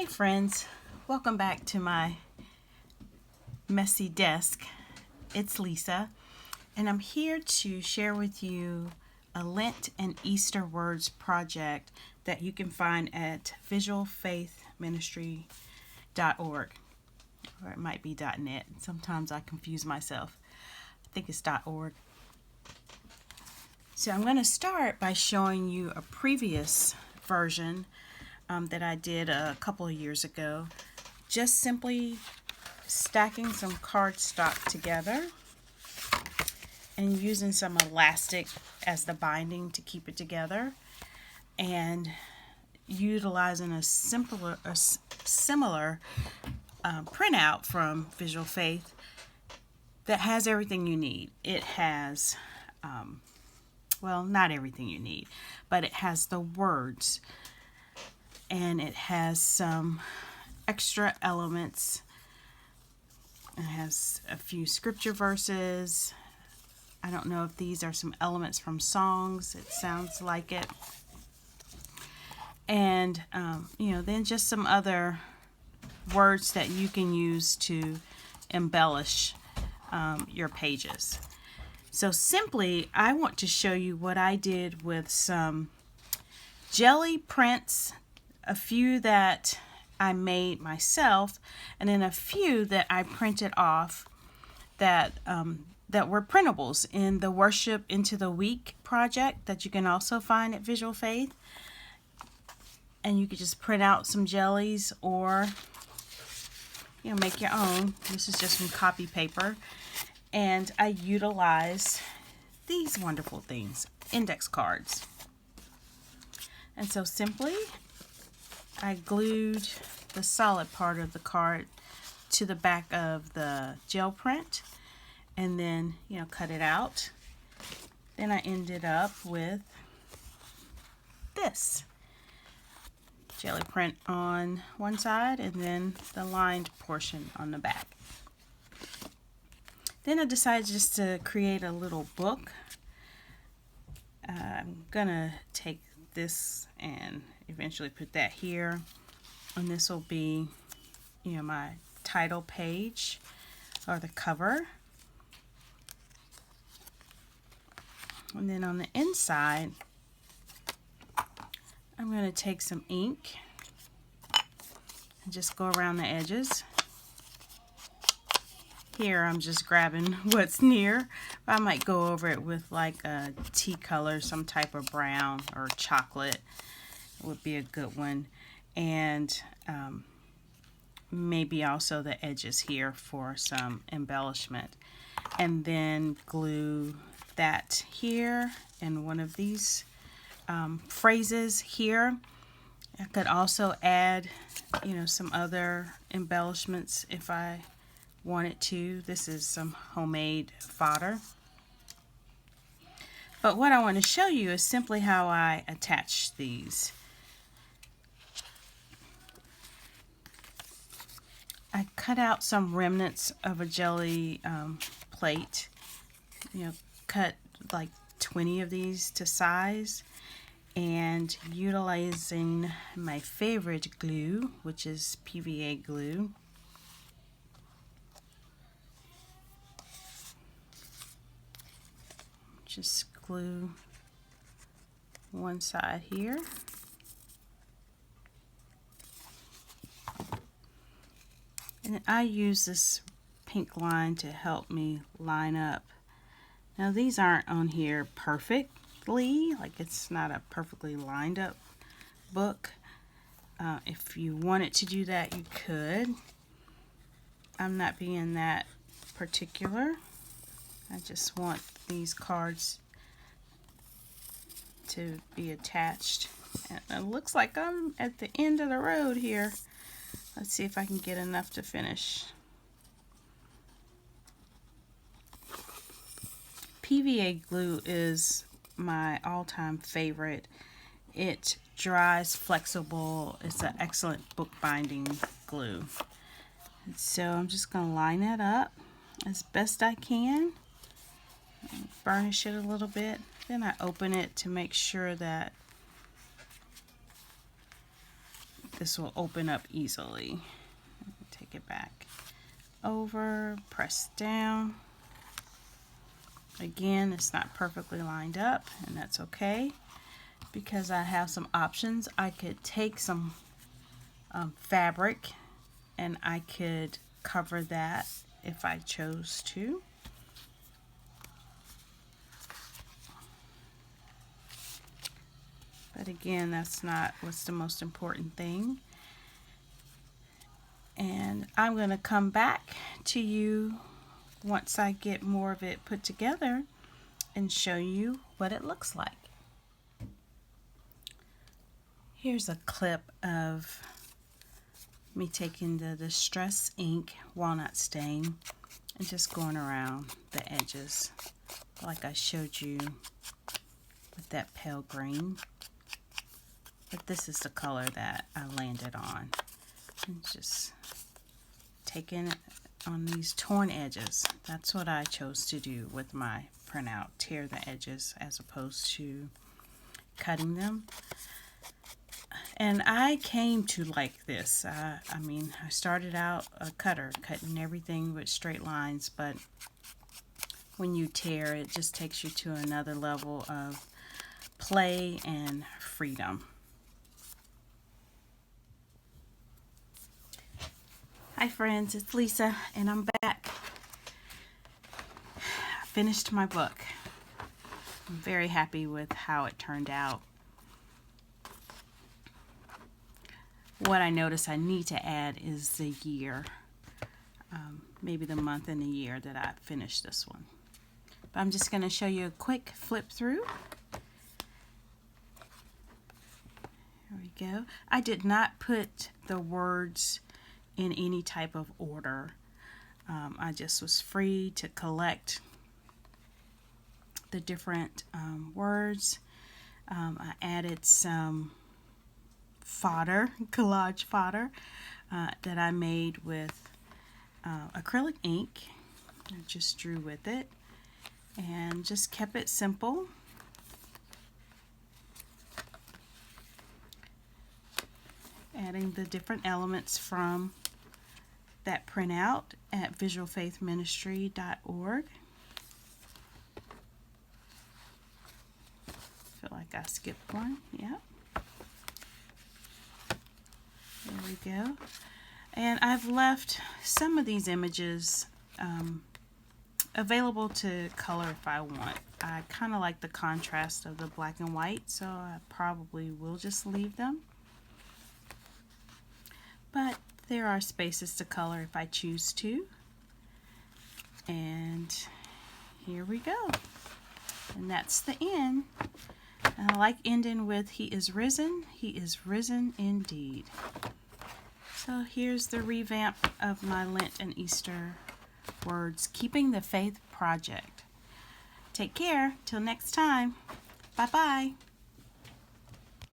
Hey friends, welcome back to my messy desk. It's Lisa, and I'm here to share with you a Lent and Easter words project that you can find at visualfaithministry.org, or it might be .net. Sometimes I confuse myself. I think it's .org. So I'm going to start by showing you a previous version that I did a couple of years ago. Just simply stacking some cardstock together and using some elastic as the binding to keep it together, and utilizing a similar printout from Visual Faith that has everything you need. It has well, not everything you need, but it has the words, and it has some extra elements. It has a few scripture verses. I don't know if these are some elements from songs. It sounds like it. And, then just some other words that you can use to embellish your pages. So simply, I want to show you what I did with some jelly prints, a few that I made myself, and then a few that I printed off that were printables in the Worship into the Week project that you can also find at Visual Faith. And you could just print out some jellies or make your own. This is just some copy paper. And I utilized these wonderful things, index cards. And so simply, I glued the solid part of the card to the back of the gel print, and then, cut it out. Then I ended up with this jelly print on one side and then the lined portion on the back. Then I decided just to create a little book. I'm gonna take this and eventually put that here, and this will be my title page or the cover. And then on the inside, I'm going to take some ink and just go around the edges. Here I'm just grabbing what's near. I might go over it with like a tea color, some type of brown or chocolate would be a good one. And maybe also the edges here for some embellishment. And then glue that here and one of these phrases here. I could also add, some other embellishments if I wanted to. This is some homemade fodder. But what I want to show you is simply how I attach these. I cut out some remnants of a jelly plate. Cut like 20 of these to size, and utilizing my favorite glue, which is PVA glue. Just glue one side here. And I use this pink line to help me line up. Now these aren't on here perfectly, like it's not a perfectly lined up book. If you wanted to do that, you could. I'm not being that particular. I just want these cards to be attached. And it looks like I'm at the end of the road here. Let's see if I can get enough to finish. PVA glue is my all-time favorite. It dries flexible. It's an excellent bookbinding glue. And so I'm just going to line that up as best I can. Burnish it a little bit. Then I open it to make sure that this will open up easily. Take it back over, press down. Again, it's not perfectly lined up, and that's okay because I have some options. I could take some fabric and I could cover that if I chose to. But again, that's not what's the most important thing. And I'm going to come back to you once I get more of it put together and show you what it looks like. Here's a clip of me taking the Distress Ink walnut stain and just going around the edges like I showed you with that pale green. But this is the color that I landed on. And just taking it on these torn edges. That's what I chose to do with my printout. Tear the edges as opposed to cutting them. And I came to like this. I mean, I started out a cutter, cutting everything with straight lines, but when you tear, it just takes you to another level of play and freedom. Hi friends, it's Lisa and I'm back. I finished my book. I'm very happy with how it turned out. What I notice I need to add is the year, maybe the month and the year that I finished this one. But I'm just going to show you a quick flip through. Here we go. I did not put the words in any type of order. I just was free to collect the different words. I added some fodder, collage fodder that I made with acrylic ink. I just drew with it and just kept it simple. Adding the different elements from that printout at visualfaithministry.org. Feel like I skipped one. Yeah. There we go. And I've left some of these images available to color if I want. I kind of like the contrast of the black and white, so I probably will just leave them. But there are spaces to color if I choose to. And here we go. And that's the end. And I like ending with He is risen indeed. So here's the revamp of my Lent and Easter words, Keeping the Faith project. Take care. Till next time. Bye-bye.